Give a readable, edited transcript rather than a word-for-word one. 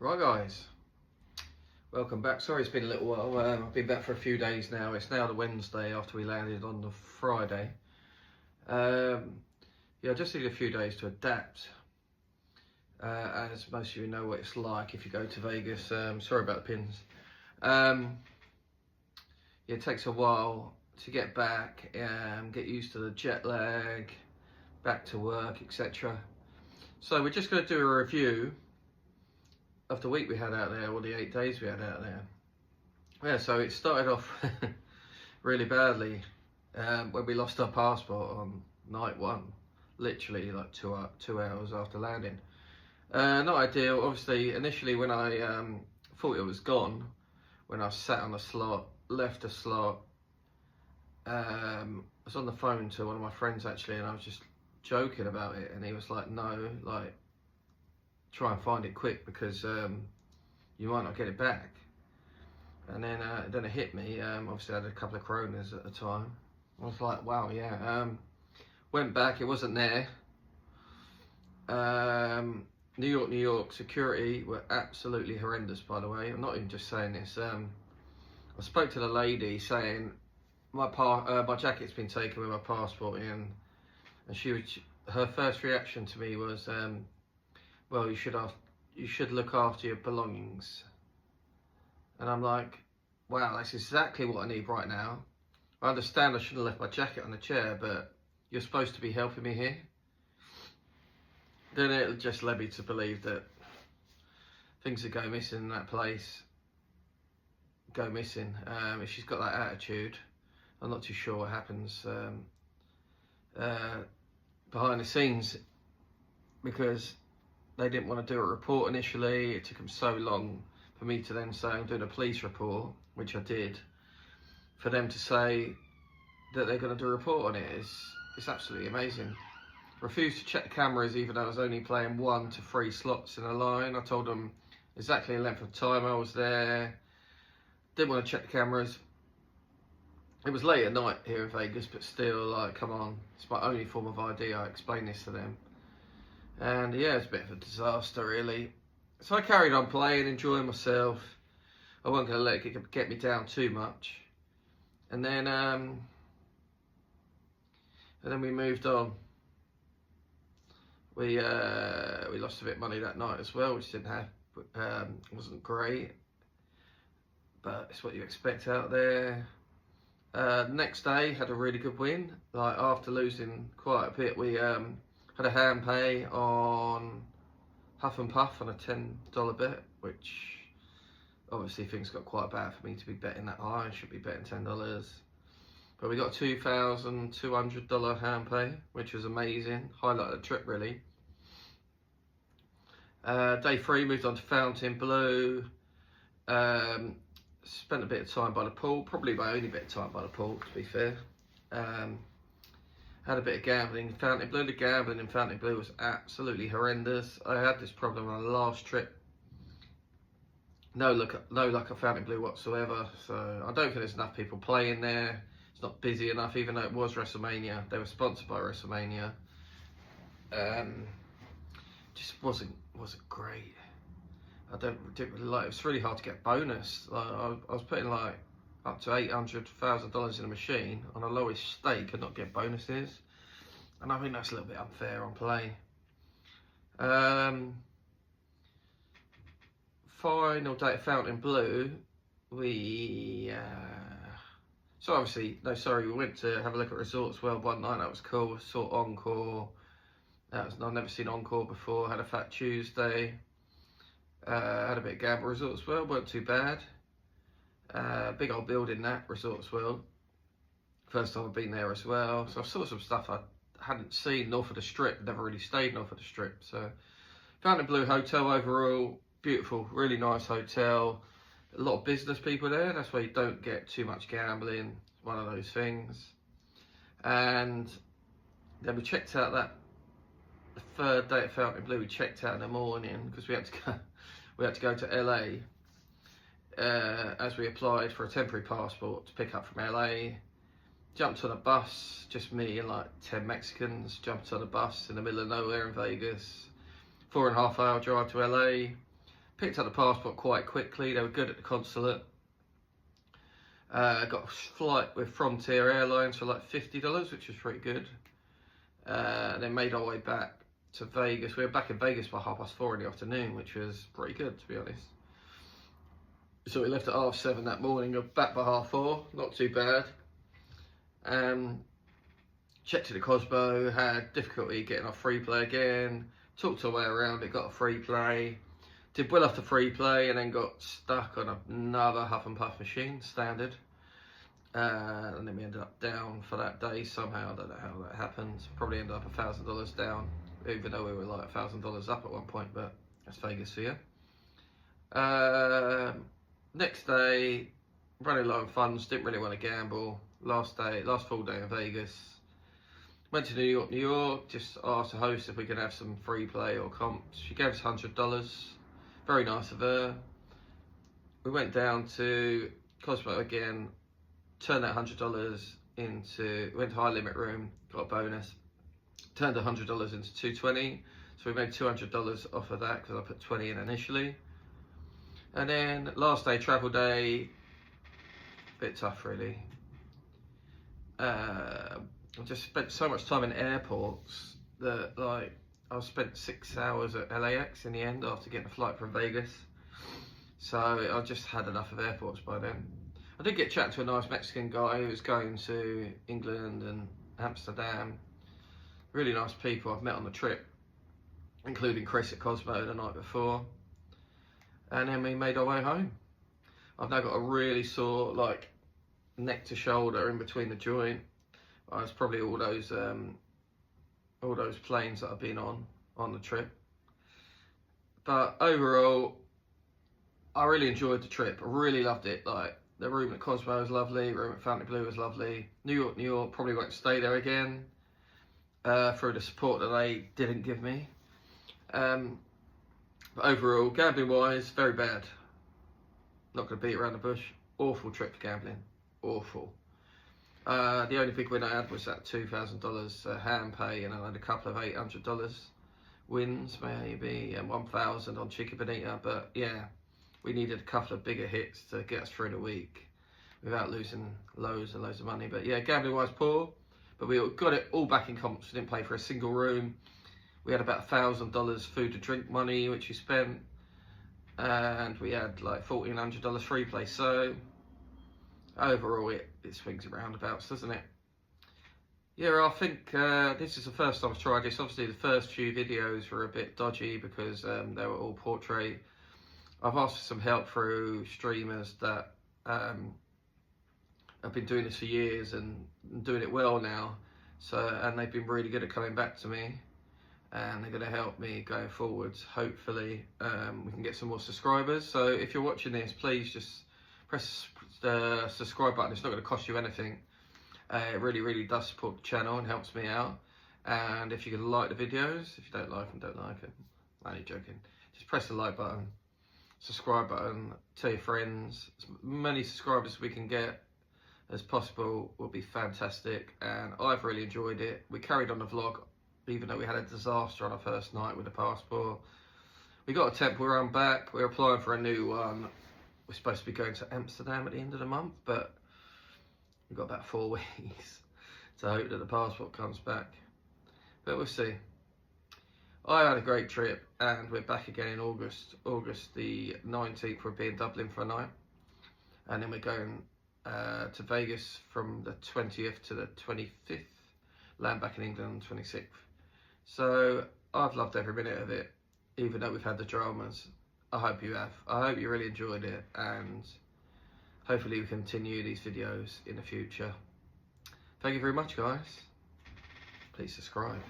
Right guys, welcome back. Sorry it's been a little while. I've been back for a few days now. It's now the Wednesday after we landed on the Friday. Yeah, I just need a few days to adapt. As most of you know what it's like if you go to Vegas. Sorry about the pins. Yeah, it takes a while to get back, get used to the jet lag, back to work, etc. So we're just going to do a review of the week we had out there, or the 8 days we had out there. Yeah, so it started off really badly when we lost our passport on night one, literally like two hours after landing. Not ideal. Obviously, initially when I thought it was gone, when I sat on the slot, left the slot, I was on the phone to one of my friends actually, and I was just joking about it, and he was like, "No, like, try and find it quick because you might not get it back." And then it hit me. Obviously, I had a couple of Coronas at the time. I was like, "Wow, yeah." Went back, it wasn't there. New York security were absolutely horrendous, by the way. I'm not even just saying this. I spoke to the lady saying my jacket's been taken with my passport in, and her first reaction to me was, "Well, you should look after your belongings." And I'm like, wow, that's exactly what I need right now. I understand I shouldn't have left my jacket on the chair, but you're supposed to be helping me here. Then it just led me to believe that things that go missing in that place go missing. If she's got that attitude, I'm not too sure what happens behind the scenes, because they didn't want to do a report initially. It took them so long for me to then say I'm doing a police report, which I did, for them to say that they're going to do a report on it. It's absolutely amazing. Refused to check the cameras even though I was only playing 1 to 3 slots in a line. I told them exactly the length of time I was there. Didn't want to check the cameras. It was late at night here in Vegas, but still, like, come on, it's my only form of ID. I explained this to them. And yeah, it's a bit of a disaster really. So I carried on playing, enjoying myself. I wasn't going to let it get me down too much. And then we moved on. We lost a bit of money that night as well, which wasn't great, but it's what you expect out there. Next day, had a really good win. Like, after losing quite a bit, we had a hand pay on Huff and Puff on a $10 bet, which obviously things got quite bad for me to be betting that high. I should be betting $10. But we got a $2,200 hand pay, which was amazing. Highlight of the trip, really. Day 3, moved on to Fontainebleau. Spent a bit of time by the pool, probably my only bit of time by the pool, to be fair. Had a bit of gambling in Fontainebleau. The gambling in Fontainebleau was absolutely horrendous. I had this problem on the last trip. No luck at Fontainebleau whatsoever. So I don't think there's enough people playing there. It's not busy enough, even though it was WrestleMania. They were sponsored by WrestleMania. Just wasn't great. I didn't really like it. It was really hard to get bonus. Like, I was putting like up to $800,000 in a machine on a lowest stake and not get bonuses, and I think that's a little bit unfair on play. Final day at Fontainebleau, we we went to have a look at Resorts World one night. That was cool. Saw Encore. I've never seen Encore before. Had a Fat Tuesday. Had a bit of gamble. Resorts World weren't too bad. Big old building, that Resorts World. First time I've been there as well. So I saw some stuff I hadn't seen north of the Strip. Never really stayed north of the Strip. So Fontainebleau Hotel overall, beautiful, really nice hotel. A lot of business people there. That's why you don't get too much gambling. It's one of those things. And then we checked out the third day at Fontainebleau. We checked out in the morning because we had to go to LA as we applied for a temporary passport to pick up from LA. Jumped on a bus, just me and like 10 Mexicans. Jumped on a bus in the middle of nowhere in Vegas. 4.5 hour drive to LA. Picked up the passport quite quickly. They were good at the consulate. Got a flight with Frontier Airlines for like $50, which was pretty good. And then made our way back to Vegas. We were back in Vegas by 4:30 in the afternoon, which was pretty good, to be honest. So we left at 7:30 that morning. Got back by 4:30, not too bad. Checked to the Cosmo, had difficulty getting off free play again. Talked our way around it, got a free play. Did well off the free play and then got stuck on another Huff and Puff machine, standard. And then we ended up down for that day somehow. I don't know how that happened. Probably ended up $1,000 down, even though we were like $1,000 up at one point, but that's Vegas for you. Next day, running low on funds, didn't really want to gamble. Last full day in Vegas. Went to New York, just asked the host if we could have some free play or comps. She gave us $100, very nice of her. We went down to Cosmo again, turned that $100 into, went to high limit room, got a bonus, turned $100 into $220, so we made $200 off of that because I put 20 in initially. And then last day, travel day, bit tough really. I just spent so much time in airports that like I spent 6 hours at LAX in the end after getting a flight from Vegas. So I just had enough of airports by then. I did get chatting to a nice Mexican guy who was going to England and Amsterdam. Really nice people I've met on the trip, including Chris at Cosmo the night before. And then we made our way home. I've now got a really sore like neck to shoulder in between the joint. It's probably all those planes that I've been on the trip. But overall, I really enjoyed the trip. I really loved it. Like the room at Cosmo was lovely. The room at Fontainebleau was lovely. New York. Probably won't stay there again through the support that they didn't give me. But overall, gambling wise, very bad. Not going to beat around the bush. Awful trip for gambling. Awful. The only big win I had was that $2,000 hand pay, and I had a couple of $800 wins, maybe, and 1,000 on Chica Bonita. But yeah, we needed a couple of bigger hits to get us through the week without losing loads and loads of money. But yeah, gambling wise poor, but we got it all back in comps. We didn't pay for a single room. We had about $1,000 food and drink money, which we spent, and we had like $1,400 free play. So overall, it swings and roundabouts, doesn't it? Yeah, I think this is the first time I've tried this. Obviously, the first few videos were a bit dodgy because they were all portrait. I've asked for some help through streamers that have been doing this for years and doing it well now. And they've been really good at coming back to me, and they're going to help me going forwards. Hopefully, we can get some more subscribers. So if you're watching this, please just press the subscribe button. It's not going to cost you anything. It really does support the channel and helps me out. And if you can like the videos, if you don't like them, don't like them. I'm only joking. Just press the like button, subscribe button, tell your friends. As many subscribers as we can get as possible will be fantastic. And I've really enjoyed it. We carried on the vlog, even though we had a disaster on our first night with the passport. We got a temple run back. We're applying for a new one. We're supposed to be going to Amsterdam at the end of the month, but we've got about 4 weeks to hope that the passport comes back. But we'll see. I had a great trip, and we're back again in August. August the 19th, we'll be in Dublin for a night. And then we're going to Vegas from the 20th to the 25th. Land back in England on the 26th. So I've loved every minute of it, even though we've had the dramas. I hope you have. I hope you really enjoyed it, and hopefully we continue these videos in the future. Thank you very much, guys. Please subscribe.